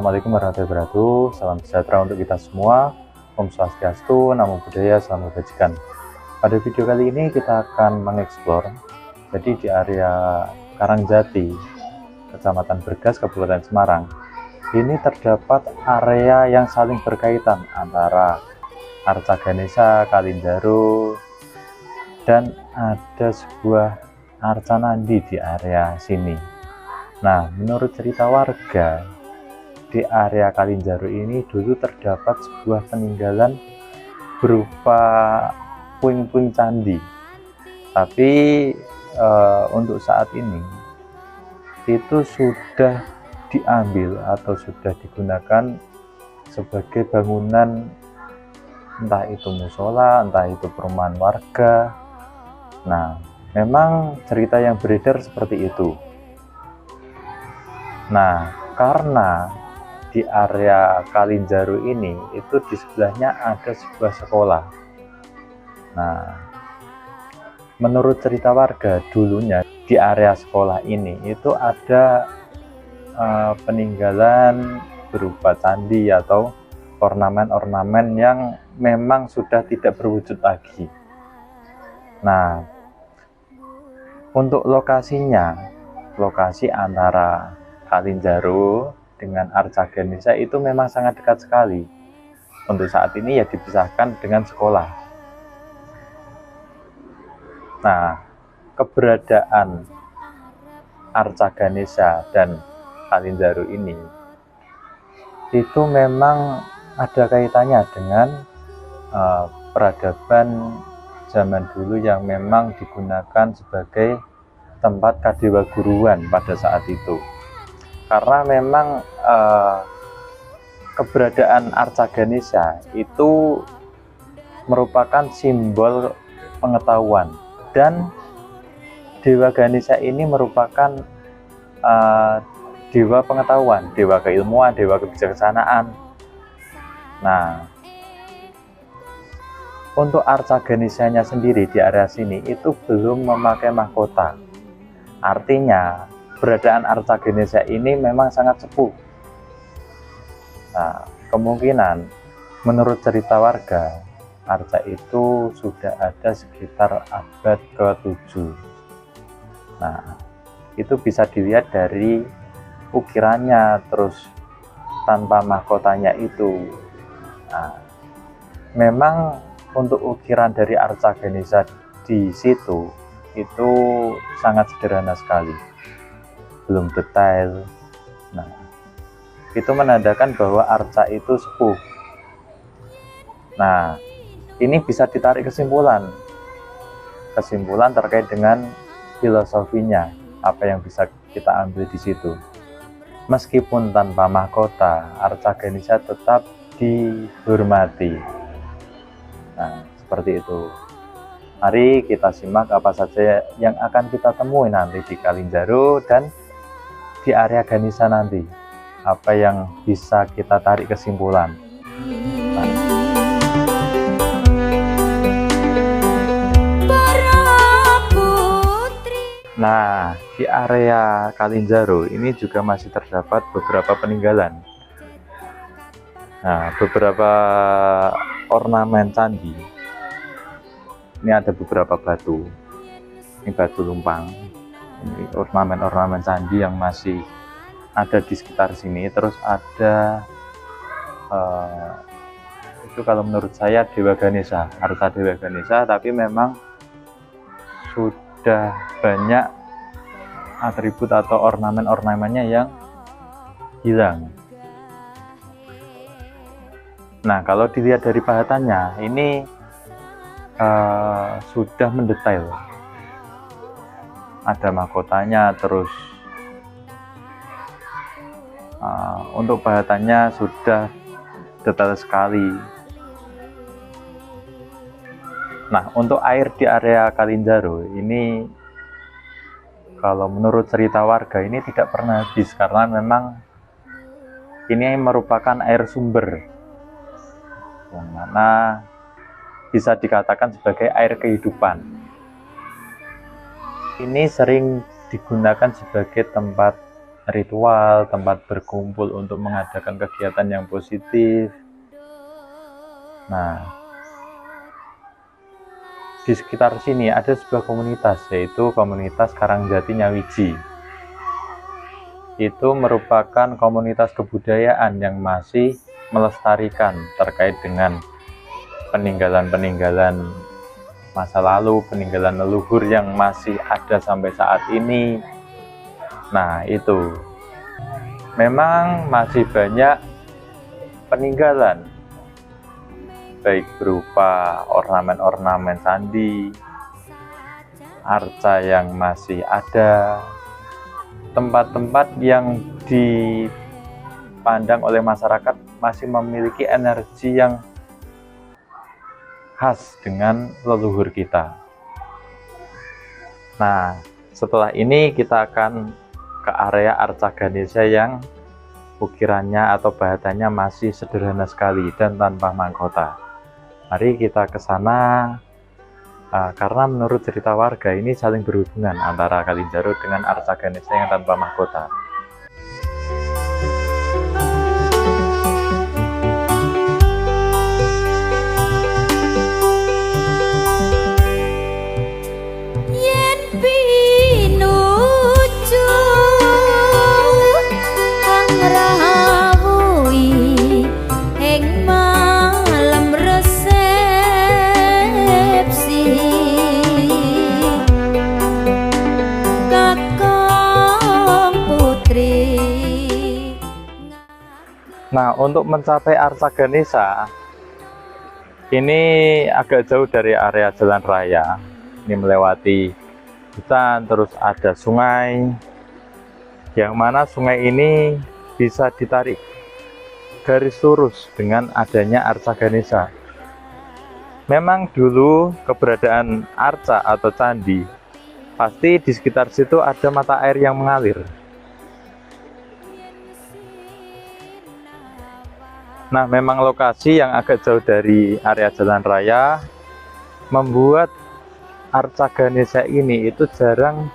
Assalamualaikum warahmatullahi wabarakatuh. Salam sejahtera untuk kita semua. Om Swastiastu, Namo Buddhaya, Salam Kebajikan. Pada video kali ini kita akan mengeksplor. Jadi di area Karangjati, Kecamatan Bergas, Kabupaten Semarang, ini terdapat area yang saling berkaitan antara Arca Ganesha, Kalinjaru, dan ada sebuah arca nandi di area sini. Nah, menurut cerita warga, di area Kalinjaru ini dulu terdapat sebuah peninggalan berupa puing-puing candi. Tapi untuk saat ini itu sudah diambil atau sudah digunakan sebagai bangunan, entah itu musola, entah itu perumahan warga. Nah, memang cerita yang beredar seperti itu. Nah, karena di area Kalinjaru ini itu di sebelahnya ada sebuah sekolah. Nah, menurut cerita warga, dulunya di area sekolah ini itu ada peninggalan berupa candi atau ornamen-ornamen yang memang sudah tidak berwujud lagi. Nah, untuk lokasinya, lokasi antara Kalinjaru dengan Arca Ganesha itu memang sangat dekat sekali. Untuk saat ini ya dipisahkan dengan sekolah. Nah, keberadaan Arca Ganesha dan Kalinjaru ini itu memang ada kaitannya dengan peradaban zaman dulu yang memang digunakan sebagai tempat kadewa guruan pada saat itu. Karena memang keberadaan Arca Ganesha itu merupakan simbol pengetahuan, dan Dewa Ganesha ini merupakan dewa pengetahuan, dewa keilmuan, dewa kebijaksanaan. Nah, untuk Arca Ganeshanya sendiri di area sini itu belum memakai mahkota. Artinya keberadaan Arca Ganesha ini memang sangat sepuh. Nah, kemungkinan menurut cerita warga, arca itu sudah ada sekitar abad ke-7. Nah, itu bisa dilihat dari ukirannya, terus tanpa mahkotanya itu. Nah, memang untuk ukiran dari Arca Ganesha di situ itu sangat sederhana sekali, belum detail. Nah, itu menandakan bahwa arca itu sepuh. Nah, ini bisa ditarik kesimpulan terkait dengan filosofinya, apa yang bisa kita ambil di situ. Meskipun tanpa mahkota, Arca Ganesha tetap dihormati. Nah, seperti itu. Mari kita simak apa saja yang akan kita temui nanti di Kalinjaru dan di area Ganesha nanti. Apa yang bisa kita tarik kesimpulan. Nah, di area Kalinjaru ini juga masih terdapat beberapa peninggalan. Nah, beberapa ornamen candi. Ini ada beberapa batu. Ini batu lumpang. Ini ornamen-ornamen candi yang masih ada di sekitar sini. Terus ada itu kalau menurut saya Dewa Ganesha, Arca Dewa Ganesha, tapi memang sudah banyak atribut atau ornamen-ornamennya yang hilang. Nah, kalau dilihat dari bahatannya, ini sudah mendetail. Ada mahkotanya, terus untuk bahatannya sudah detail sekali. Nah, untuk air di area Kalinjaru ini, kalau menurut cerita warga ini tidak pernah habis, karena memang ini merupakan air sumber yang mana bisa dikatakan sebagai air kehidupan. Ini sering digunakan sebagai tempat ritual, tempat berkumpul untuk mengadakan kegiatan yang positif. Nah, di sekitar sini ada sebuah komunitas, yaitu komunitas Karangjati Nyawiji. Itu merupakan komunitas kebudayaan yang masih melestarikan terkait dengan peninggalan-peninggalan masa lalu, peninggalan leluhur yang masih ada sampai saat ini. Nah, itu memang masih banyak peninggalan, baik berupa ornamen-ornamen candi, arca yang masih ada, tempat-tempat yang dipandang oleh masyarakat masih memiliki energi yang khas dengan leluhur kita. Nah, setelah ini kita akan ke area Arca Ganesha yang ukirannya atau bahatannya masih sederhana sekali dan tanpa mahkota. Mari kita ke sana, karena menurut cerita warga ini saling berhubungan antara Kalinjarut dengan Arca Ganesha yang tanpa mahkota. Nah, untuk mencapai Arca Ganesha ini agak jauh dari area jalan raya. Ini melewati hutan, terus ada sungai, yang mana sungai ini bisa ditarik garis lurus dengan adanya Arca Ganesha. Memang dulu keberadaan arca atau candi, pasti di sekitar situ ada mata air yang mengalir. Nah, memang lokasi yang agak jauh dari area jalan raya membuat Arca Ganesha ini itu jarang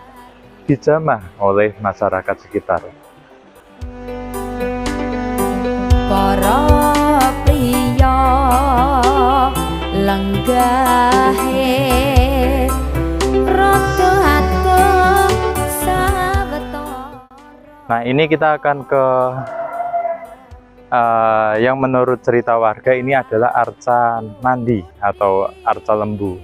dijamah oleh masyarakat sekitar. Para pria lenggahe rada atuh sawetara. Nah, ini kita akan ke yang menurut cerita warga ini adalah Arca Nandi atau Arca Lembu.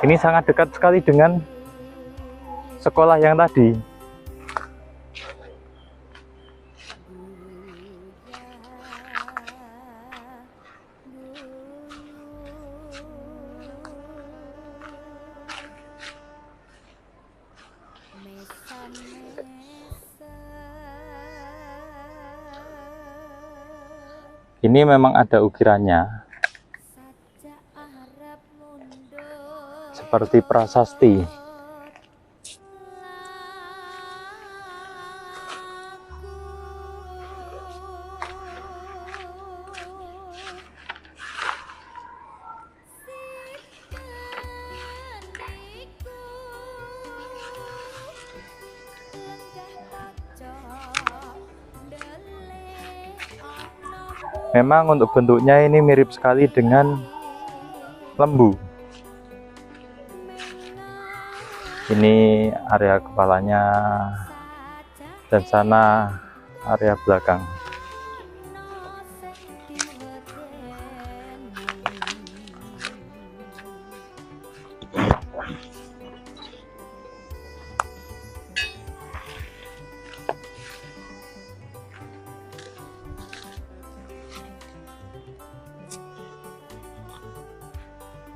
Ini sangat dekat sekali dengan sekolah yang tadi. Ini memang ada ukirannya seperti prasasti. Memang untuk bentuknya ini mirip sekali dengan lembu. Ini area kepalanya dan sana area belakang.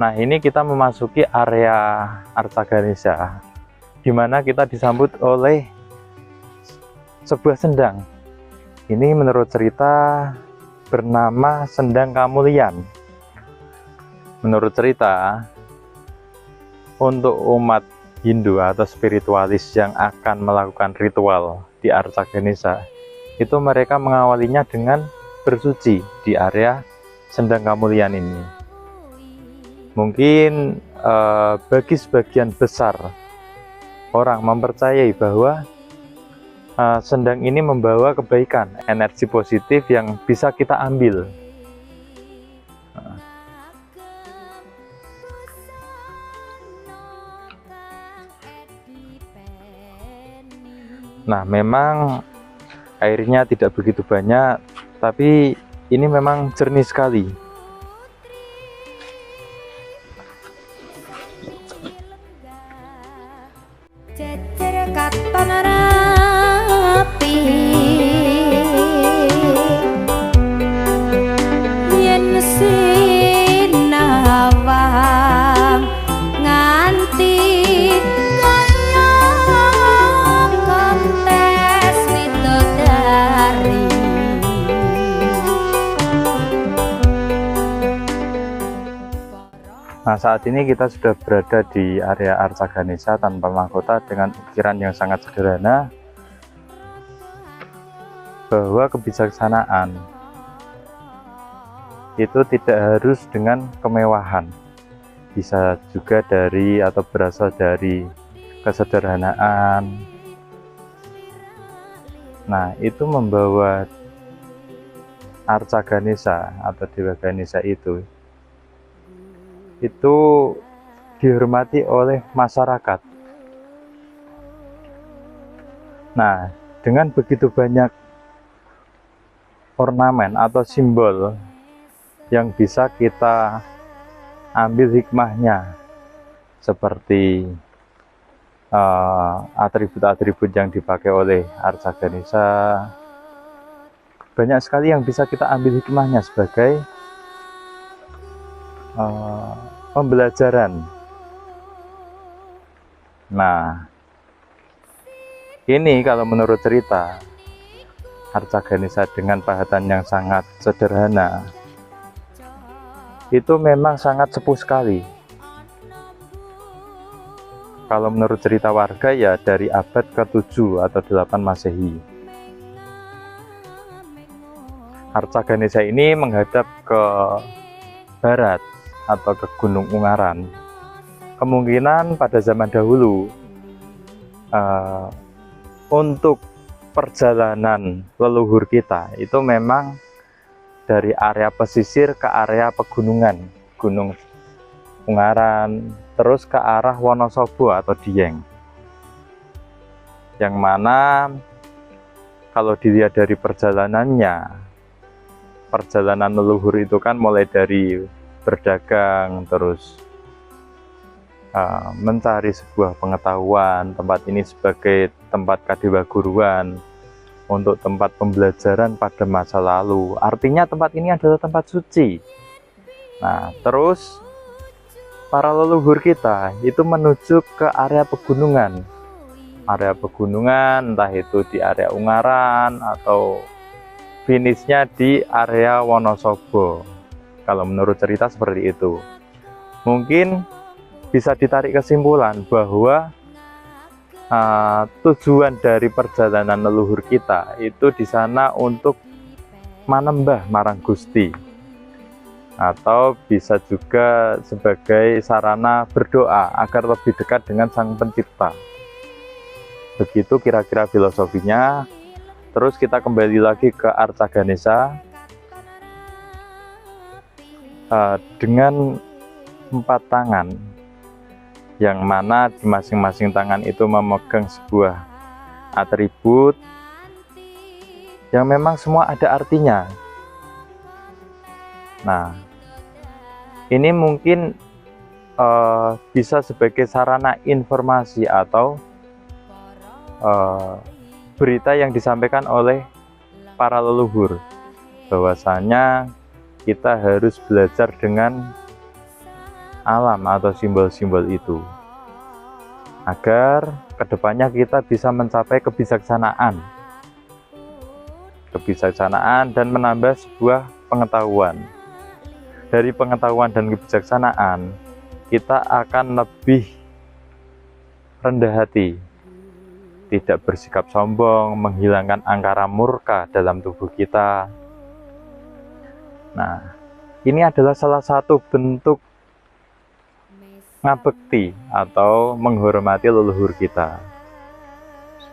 Nah, ini kita memasuki area Arca Ganesha, di mana kita disambut oleh sebuah sendang. Ini menurut cerita bernama Sendang Kamulian. Menurut cerita, untuk umat Hindu atau spiritualis yang akan melakukan ritual di Arca Ganesha, itu mereka mengawalinya dengan bersuci di area Sendang Kamulian ini. Mungkin bagi sebagian besar orang mempercayai bahwa Sendang ini membawa kebaikan, energi positif yang bisa kita ambil. Nah, memang airnya tidak begitu banyak, tapi ini memang jernih sekali. Cecer katon rapi yen sinawang nganti kaya kontes widodari. Nah, saat ini kita sudah berada di area Arca Ganesha tanpa mahkota dengan ukiran yang sangat sederhana, bahwa kebijaksanaan itu tidak harus dengan kemewahan, bisa juga dari atau berasal dari kesederhanaan. Nah, itu membawa Arca Ganesha atau Dewa Ganesha itu dihormati oleh masyarakat. Nah, dengan begitu banyak ornamen atau simbol yang bisa kita ambil hikmahnya, seperti atribut-atribut yang dipakai oleh Arca Ganesha, banyak sekali yang bisa kita ambil hikmahnya sebagai pembelajaran. Nah, ini kalau menurut cerita, Arca Ganesha dengan pahatan yang sangat sederhana itu memang sangat sepuh sekali. Kalau menurut cerita warga ya dari abad ke-7 atau 8 Masehi. Arca Ganesha ini menghadap ke barat atau ke Gunung Ungaran. Kemungkinan pada zaman dahulu untuk perjalanan leluhur kita itu memang dari area pesisir ke area pegunungan, Gunung Ungaran, terus ke arah Wonosobo atau Dieng, yang mana kalau dilihat dari perjalanannya, perjalanan leluhur itu kan mulai dari berdagang, terus mencari sebuah pengetahuan, tempat ini sebagai tempat kadewa guruan, untuk tempat pembelajaran pada masa lalu. Artinya tempat ini adalah tempat suci. Nah, terus para leluhur kita itu menuju ke area pegunungan. Area pegunungan, entah itu di area Ungaran atau finishnya di area Wonosobo. Kalau menurut cerita seperti itu. Mungkin bisa ditarik kesimpulan bahwa tujuan dari perjalanan leluhur kita itu di sana untuk manembah marang Gusti, atau bisa juga sebagai sarana berdoa agar lebih dekat dengan Sang Pencipta. Begitu kira-kira filosofinya. Terus kita kembali lagi ke Arca Ganesha dengan 4 tangan, yang mana di masing-masing tangan itu memegang sebuah atribut yang memang semua ada artinya. Nah, ini mungkin bisa sebagai sarana informasi atau berita yang disampaikan oleh para leluhur, bahwasanya kita harus belajar dengan alam atau simbol-simbol itu, agar kedepannya kita bisa mencapai kebijaksanaan dan menambah sebuah pengetahuan. Dari pengetahuan dan kebijaksanaan, kita akan lebih rendah hati, tidak bersikap sombong, menghilangkan angkara murka dalam tubuh kita. Nah, ini adalah salah satu bentuk ngabekti atau menghormati leluhur kita.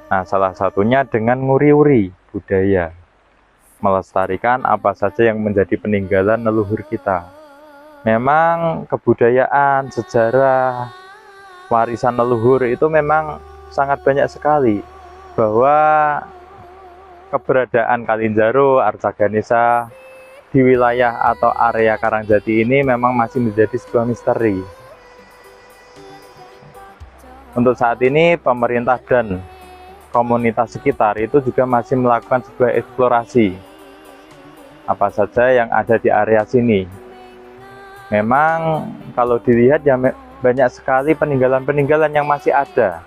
Nah, salah satunya dengan nguri-uri budaya, melestarikan apa saja yang menjadi peninggalan leluhur kita. Memang kebudayaan, sejarah, warisan leluhur itu memang sangat banyak sekali, bahwa keberadaan Kalinjaro, Arca Ganesha di wilayah atau area Karangjati ini memang masih menjadi sebuah misteri. Untuk saat ini pemerintah dan komunitas sekitar itu juga masih melakukan sebuah eksplorasi apa saja yang ada di area sini. Memang kalau dilihat ya banyak sekali peninggalan-peninggalan yang masih ada.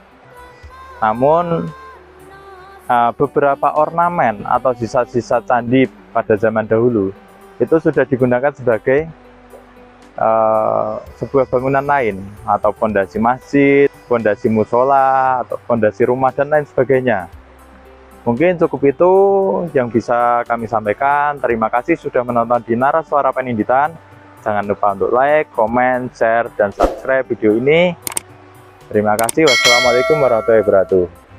Namun beberapa ornamen atau sisa-sisa candi pada zaman dahulu itu sudah digunakan sebagai sebuah bangunan lain, atau pondasi masjid, pondasi musola, atau pondasi rumah dan lain sebagainya. Mungkin cukup itu yang bisa kami sampaikan. Terima kasih sudah menonton di Naras Suara Peninditan. Jangan lupa untuk like, comment, share, dan subscribe video ini. Terima kasih. Wassalamualaikum warahmatullahi wabarakatuh.